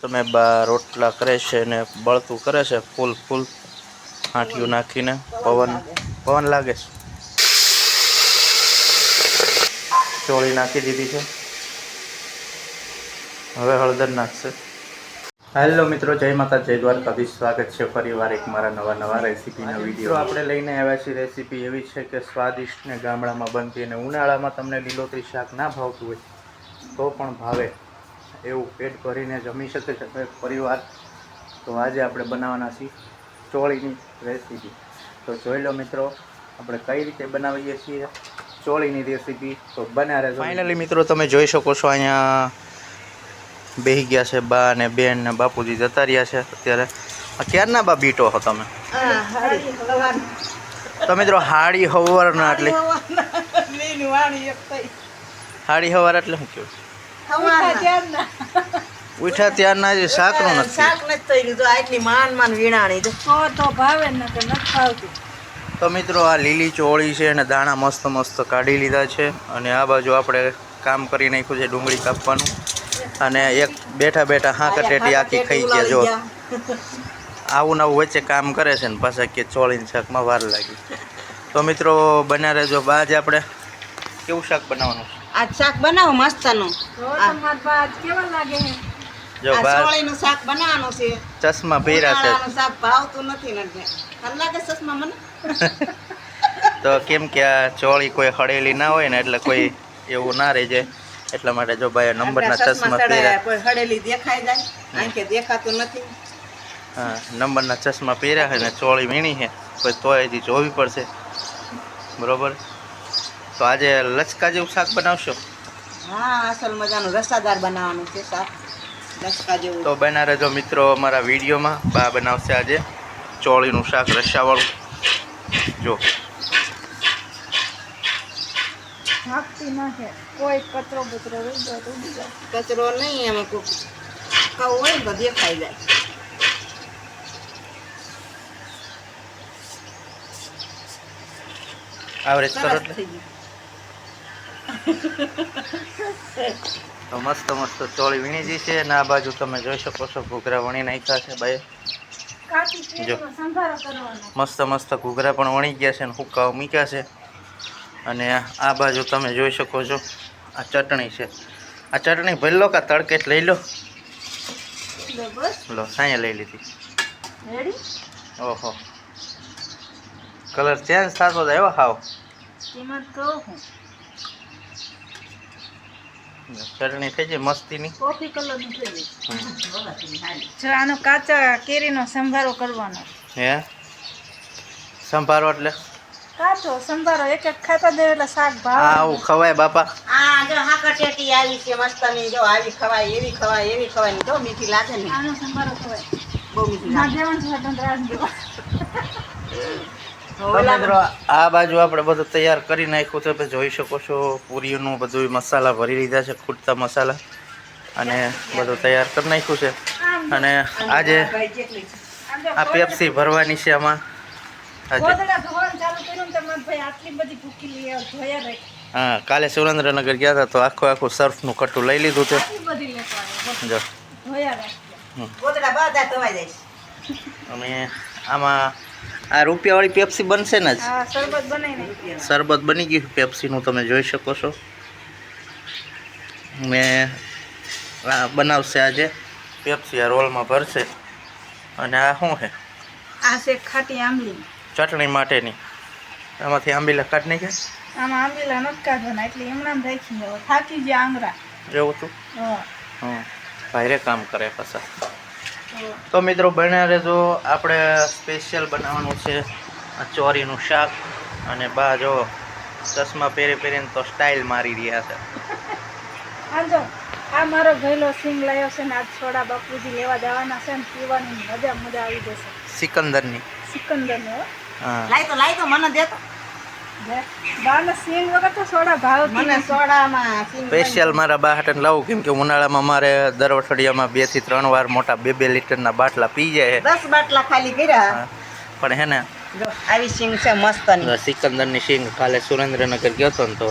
તમે બા રોટલા કરે છે ને બળતું કરે છે ફૂલ ફૂલ હાંઠિયું નાખીને પવન લાગે છે. ચોળી નાખી દીધી છે, હવે હળદર નાખશે. હેલો મિત્રો, જય માતા જય દ્વારકાધીશ. સ્વાગત છે ફરીવાર એક મારા નવા રેસીપીના વિડીયો. આપણે લઈને આવ્યા છીએ રેસીપી એવી છે કે સ્વાદિષ્ટ ને ગામડામાં બનતી, અને ઉનાળામાં તમને લીલોતરી શાક ના ભાવતું હોય તો પણ ભાવે એવું પેટ ભરીને જમી શકે છે પરિવાર. તો આજે આપણે બનાવવાના છીએ ચોળીની રેસીપી. તો જોઈ લો મિત્રો, આપણે કઈ રીતે બનાવીએ છીએ ચોળીની રેસીપી. તો બન્યા રહેજો. ફાઇનલી મિત્રો, તમે જોઈ શકો છો અહીંયા બેહી ગયા છે બા ને બેન ને બાપુજી જતા રહ્યા છે અત્યારે. ક્યારના બા બીટો હો તમે? તો મિત્રો હાડી હવારના એટલે હાડી હવાર એટલે શું કહ્યું? ઉઠ્યા ત્યારના જ શાકનું નથી. શાક નથી થઈ ગયું, આટલી માન વીણાણી તો ભાવે ને કે નથી ભાવતું. તો મિત્રો આ લીલી ચોળી છે અને દાણા મસ્ત મસ્ત કાઢી લીધા છે, અને આ બાજુ આપણે કામ કરી નાખ્યું છે ડુંગળી કાપવાનું, અને એક બેઠા બેઠા હા કટેટી આખી ખાઈ ગયા. જો આવું નવું વચ્ચે કામ કરે છે ને પાછા કે ચોળીની શાકમાં વાર લાગી. તો મિત્રો બન્યા રહેજો. બાજ આપણે કેવું શાક બનાવવાનું છે? આજ શાક બનાવો મસ્તનું. કેવા લાગે છે? જો બા ચોળીનું શાક બનાવવાનું છે. ચશ્મા પહેર્યા છે શાક ભાવતું નથી ને લાગે ચશ્મા મને. તો કેમ કે આ ચોળી કોઈ હળેલી ના હોય ને એટલે કોઈ એવું ના રહી જાય, એટલા માટે જો ભાઈ નંબરના ચશ્મા પહેર્યા. કોઈ હળેલી દેખાઈ જાય, આંખે દેખાતું નથી. હા, નંબરના ચશ્મા પહેર્યા છે ને ચોળી વીણી છે, પછી તોય હજી જોવી પડશે. બરોબર. તો આજે લચકા જેવું શાક બનાવશો? હા, અસલ મજાનું રસાદાર બનાવવાનું છે શાક, લચકા જેવું. તો બના રહેજો મિત્રો અમારા વિડીયોમાં. બા બનાવશે આજે ચોળીનું શાક રસાવાળું. જો કોઈ કચરો બચરો કચરો નહીં, એમાં કોઈ કહું હોય તો દેખાઈ જાય. આવરેજ કરો સરસ એટલે થઈ ગયું. તો મસ્ત મસ્ત ચોળી વીણી જી છે, અને આ બાજુ તમે જોઈ શકો છો ઘૂઘરા વણી નાખ્યા છે ભાઈ. જો મસ્ત મસ્ત ઘૂઘરા પણ વણી ગયા છે ને હુક્કાઓ મૂક્યા છે. અને આ બાજુ તમે જોઈ શકો છો આ ચટણી છે. આ ચટણી ભરી લો, કા તડકે લઈ લો. લો સાંયા લઈ લીધી. ઓહો, કલર ચેન્જ થતો જાય એવો હાવ. ચટણી થઈ જાય મસ્તીની. કોફી કલર નું થઈ જાય. આનો કાચા કેરીનો સંભારો કરવાનો. હે સંભારો એટલે કાચો સંભારો એક એક ખાતા દે એટલે શાક ભાવે. આવું ખવાય બાપા? આ જો હાકટેટી આવી છે મસ્તની, જો આવી ખવાય, એવી ખવાય, એવી ખવાય. જો મીઠી લાગે ને, આનો સંભારો ખવાય. બહુ મીઠી ના લાગે. દેવાનું છે તો રાજ દેવા. તો મિત્રો આ બાજુ આપણે બધું તૈયાર કરી નાખ્યું છે. તમે જોઈ શકો છો પૂરીનું બધું મસાલા ભરી લીધા છે, ખૂટતા મસાલા, અને બધું તૈયાર કરી નાખ્યું છે. અને આજે આ પેપ્સી ભરવાની છે આમાં. ગોદડા ધોવાનું ચાલુ કર્યું ને તમારે ભાઈ આટલી બધી ભૂખી લઈ આવ ધોયા રાખી. હા, કાલે સુરેન્દ્રનગર ગયા હતા તો આખું સર્ફનું કટ્ટું લઈ લીધું છે. આટલી બધી લેતો આવ્યો. જો ધોયા રાખી. ગોદડા બધા ધોવાઈ જાય છે. અને આમાં આ રૂપિયાવાળી પેપ્સી બનશે ને જ. હા, શરબત બનાવી નાખ્યું. શરબત બની ગયું પેપ્સીનું, તમે જોઈ શકો છો. મેં આ બનાવશે આજે પેપ્સી, આ રોલમાં ભરશે. અને આ શું છે? આ છે ખાટી આંબલી. ચટણી માટેની. આમાંથી આંબીલા કાઢ નાખ્યા? આમાં આંબલીલા નથી કાઢવાના, એટલે એમણામ રાખી દેવો. થાકી ગયા આંગળા. એવું હતું? હા. હં, ભાઈરે કામ કરે પાછા. તો મિત્રો બન્યા રહેજો. આપણે સ્પેશિયલ બનાવવાનું છે આ ચોરીનું શાક. અને બા જો ચશ્મા પહેરીને તો સ્ટાઇલ મારી રહ્યા છે. આ જો આ મારો ગયેલો સિંગ લાવ્યો છે ને આજ છોડા બાપુજી લેવા જવાના છે ને પીવાની મજા આવી જશે. સિકંદરની. સિકંદરનો હા, લાઈ તો મને દેતો. બાને સિંગ વગર તો સોડા ભાવ મને સોડામાં સિંગ સ્પેશિયલ મારા બા હાટને લાવું, કેમ કે ઉનાળામાં મારે દર અઠવાડિયામાં 2 થી 3 વાર મોટા 2 લીટરના બાટલા પી જાય. 10 બાટલા ખાલી કર્યા. હા, પણ હે ને જો આવી સિંગ છે મસ્તની. સિકંદરની સિંગ કાલે સુરેન્દ્રનગર ગયો હતો ને તો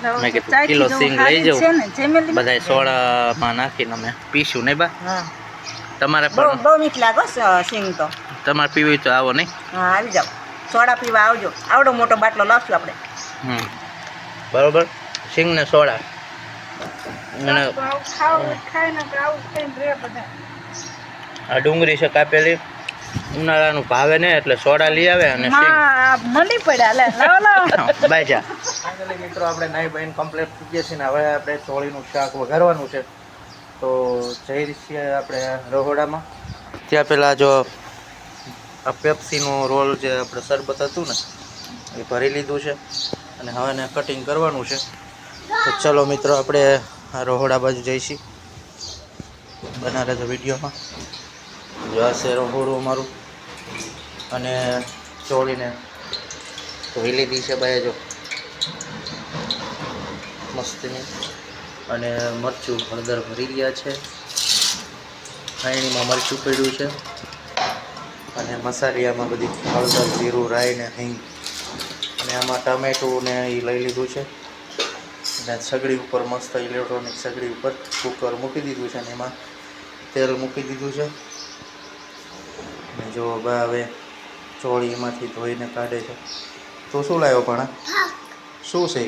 મેં કીધું ચાયથી કિલો જોવું સિંગ સારી લઈ જ છે જાઉં ને જેમેલી બધાય સોડામાં નાખીને અમે પીશું નહીં બા હા તમારે બહુ પણ બહુ મીઠ લાગો સિંગ તો. તમારે પીવી હોય તો આવો નહીં હા આવી જાઓ સોડા પીવા આવજો આવડો મોટો બાટલો લાવશું આપણે. બરોબર સિંગ ને સોડા અને ખાય ને આવું ખાઈને રે બધા. આ ડુંગળી છે કાપેલી ઉનાળાનું ભાવે ને એટલે સોડા લઈ આવે અને સિંગ મંડી પડ્યા લે લાવો લાવો. બાજા ફાઇનલી મિત્રો આપણે નાઈ બાઈને કમ્પ્લીટ થઈ ગયા છીએ ને હવે આપણે ચોળીનું શાક વઘારવાનું છે તો જઈ છીએ આપણે રહોડામાં. ત્યાં પહેલાં જો આ પેપ્સીનું રોલ જે આપણે શરબત હતું ને એ ભરી લીધું છે અને હવે એને કટિંગ કરવાનું છે. તો ચલો મિત્રો આપણે આ રહોડા બાજુ જઈશું બના રહેજો વિડીયોમાં. જો આ છે રહોડું અમારું અને ચોળીને ધોઈ લીધી છે ભાઈ જો મસ્તીની અને મરચું હળદર ભરી ગયા છે. ખાયણીમાં મરચું પડ્યું છે અને મસાલિયામાં બધી હળદર જીરું રાઈ ને હિંગ અને આમાં ટામેટું ને એ લઈ લીધું છે અને સગડી ઉપર મસ્ત ઇલેક્ટ્રોનિક સગડી ઉપર કુકર મૂકી દીધું છે અને એમાં તેલ મૂકી દીધું છે. અને જો બા હવે ચોળી એમાંથી ધોઈને કાઢે છે. તો શું લાવ્યો પણ શું છે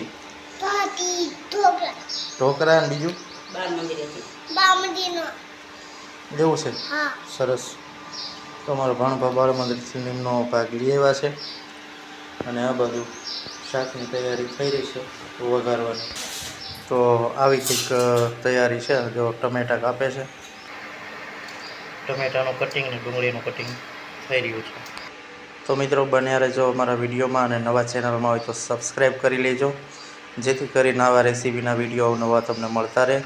ઢોકળા ને બીજું જેવું છે સરસ. તો અમારો ભાણભા બાળ મંદિરથી નિમનો ભાગ લઈ આવ્યા છે અને આ બધું શાકની તૈયારી થઈ રહી છે વઘારવાની. તો આવી કંઈક તૈયારી છે. જો ટમેટાં કાપે છે ટમેટાનું કટિંગ ને ડુંગળીનું કટિંગ થઈ રહ્યું છે. તો મિત્રો બન્યા રહેજો અમારા વિડીયોમાં અને નવા ચેનલમાં હોય તો સબસ્ક્રાઈબ કરી લેજો જેથી કરીને આવા રેસીપીના વિડીયો નવા તમને મળતા રહે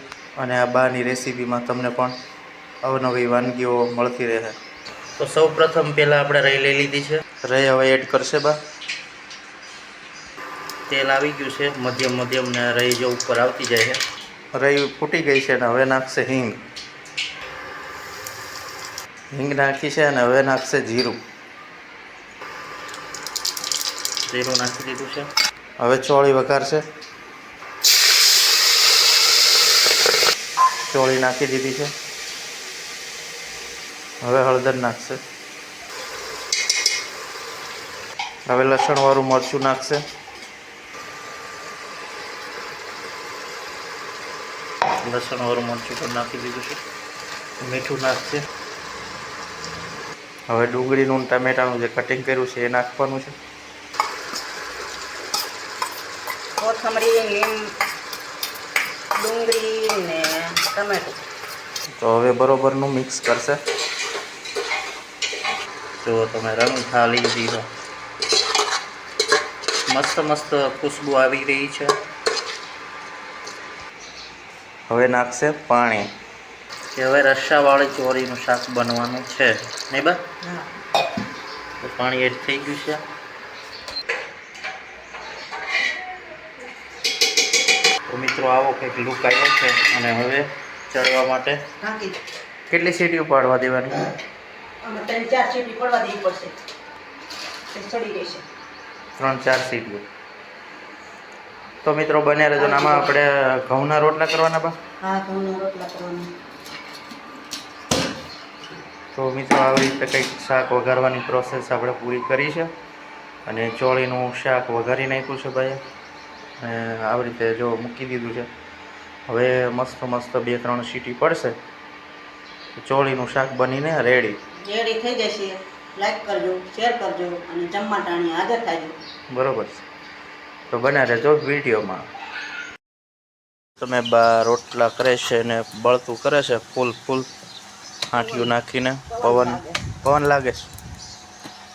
અને આ બાની રેસીપીમાં તમને પણ અવનવી વાનગીઓ મળતી રહે. તો સૌ પ્રથમ પહેલાં આપણે રહી લઈ લીધી છે. રહી હવે એડ કરશે બા. તેલ આવી ગયું છે મધ્યમ ને રહી જો ઉપર આવતી જાય છે. રહી ફૂટી ગઈ છે અને હવે નાખશે હિંગ નાખી છે અને હવે નાખશે જીરું નાખી દીધું છે. હવે ચોળી વઘારશે. ચોળી નાખી દીધી છે. હવે હળદર નાખશે. હવે લસણવાળું મરચું નાખશે. લસણવાળું મરચું પણ નાખી દીધું છે. મીઠું નાખશે. હવે ડુંગળીનું ટામેટાનું જે કટિંગ કર્યું છે એ નાખવાનું છે. કોથમરી લીમ ડુંગળી ને ટમેટું. તો હવે બરોબરનું મિક્સ કરશે. જો તમે રંગ થાળી દીધો મસ્ત ખુશ્બુ આવી રહી છે. હવે નાખશે પાણી કે હવે રસાવાળી ચોળીનું શાક બનવાનું છે નહીં બા. તો પાણી એડ થઈ ગયું છે. તો મિત્રો આવો કંઈક લુક આવ્યો છે અને હવે ચડવા માટે ઢાંકી કેટલી સીટીઓ પાડવા દેવાની? અમે 3-4 સીટી પડવા દેવી પડશે તે ચડી રહેશે. 3-4 સીટીઓ. તો મિત્રો બન્યા રહેજો. આમાં આપણે ઘઉંના રોટલા કરવાના બા. હા ઘઉંના રોટલા કરવાના. તો મિત્રો આવી રીતે કંઈક શાક વઘારવાની પ્રોસેસ આપણે પૂરી કરી છે અને ચોળીનું શાક વઘારી નાખ્યું છે ભાઈ અને આવી રીતે જો મૂકી દીધું છે. હવે મસ્ત 2-3 સીટી પડશે તો ચોળીનું શાક બનીને રેડી થઈ જશે. લાઈક કરજો, શેર કરજો અને જમવા ટાણી હાજર થાજો. બરોબર છે. તો બના રહેજો વિડીયોમાં. તમે બા રોટલા કરે છે ને બળતું કરે છે ફૂલ હાંઠિયું નાખીને પવન લાગે છે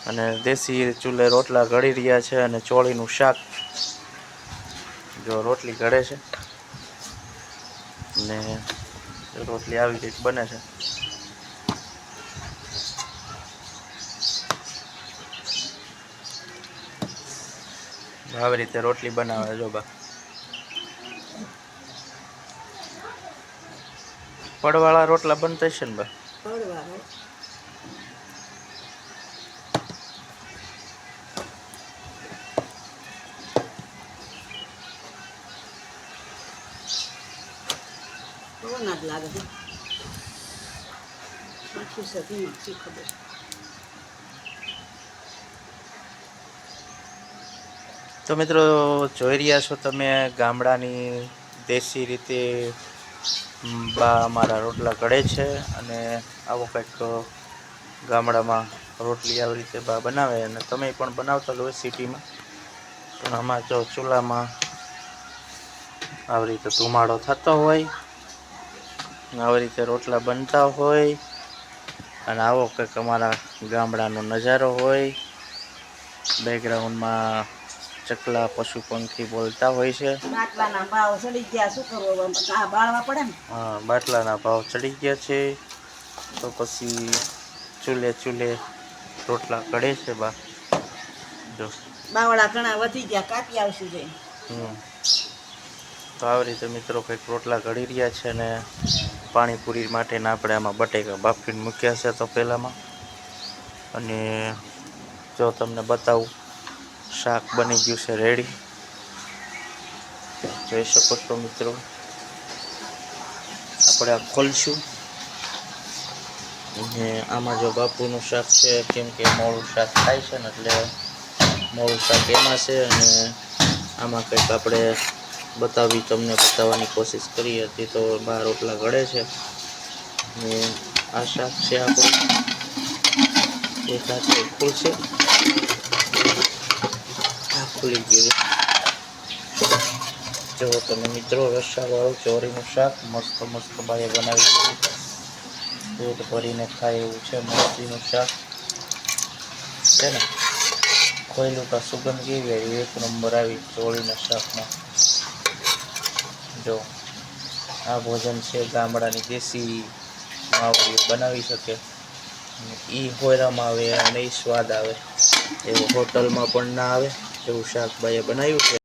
અને દેશી ચૂલે રોટલા ઘડી રહ્યા છે અને ચોળીનું શાક જો રોટલી ઘડે છે ને રોટલી આવી કંઈક બને છે. આવી રીતે રોટલી બનાવે જો બા. પડવાળા રોટલા બનતા છે ને બા. માથું છે ધીમા શી ખબર. તો મિત્રો જોઈ રહ્યા છો તમે ગામડાની દેશી રીતે બા અમારા રોટલા ઘડે છે અને આવો કંઈક ગામડામાં રોટલી આવી રીતે બા બનાવે અને તમે પણ બનાવતા હોય સિટીમાં. પણ આમાં જો ચૂલામાં આવી રીતે ધુમાડો થતો હોય, આવી રીતે રોટલા બનતા હોય અને આવો કંઈક અમારા ગામડાનો નજારો હોય. બેકગ્રાઉન્ડમાં ચકલા પશુ પંખી બોલતા હોય છે. બાટલાના ભાવ ચડી ગયા શું કરવું હવે? આ બાળવા પડે ને. હા, બાટલાના ભાવ ચડી ગયા છે તો પછી ચૂલે રોટલા ઘડે છે બા. જો બાવળા ઘણા વધી ગયા, કાપી આવશું જઈ. તો આવી રીતે મિત્રો કંઈક રોટલા ઘડી રહ્યા છે અને પાણીપુરી માટેના આપણે આમાં બટેકા બાફીને મૂક્યા છે તો પહેલાંમાં. અને જો તમને બતાવું, શાક બની ગયું છે રેડી, જોઈ શકો છો મિત્રો. આપણે આ ખોલશું અને આમાં જો બાપુનું શાક છે, કેમ કે મોળું શાક થાય છે ને એટલે મોળું શાક એમાં છે. અને આમાં કંઈક આપણે બતાવવાની કોશિશ કરી હતી તો બહાર રોટલા ઘડે છે. અને આ શાક છે આપણું, એક હાથે ખુલશે, આ ખુલી ગયું. જો તમે મિત્રો રસાવાળું ચોરીનું શાક મસ્ત બાએ બનાવી દીધું, પેટ ભરીને ખાય એવું છે. મસ્તીનું શાક છે ને, ખોયલું તો સુગંધ કેવી આવી, એક નંબર આવી ચોળીના શાકમાં. જો આ ભોજન છે ગામડાની દેશી માવડીઓ બનાવી શકે. એ હોયરામાં આવે અને એ સ્વાદ આવે, એવું હોટલમાં પણ ના આવે એવું શાક બાએ બનાવ્યું છે.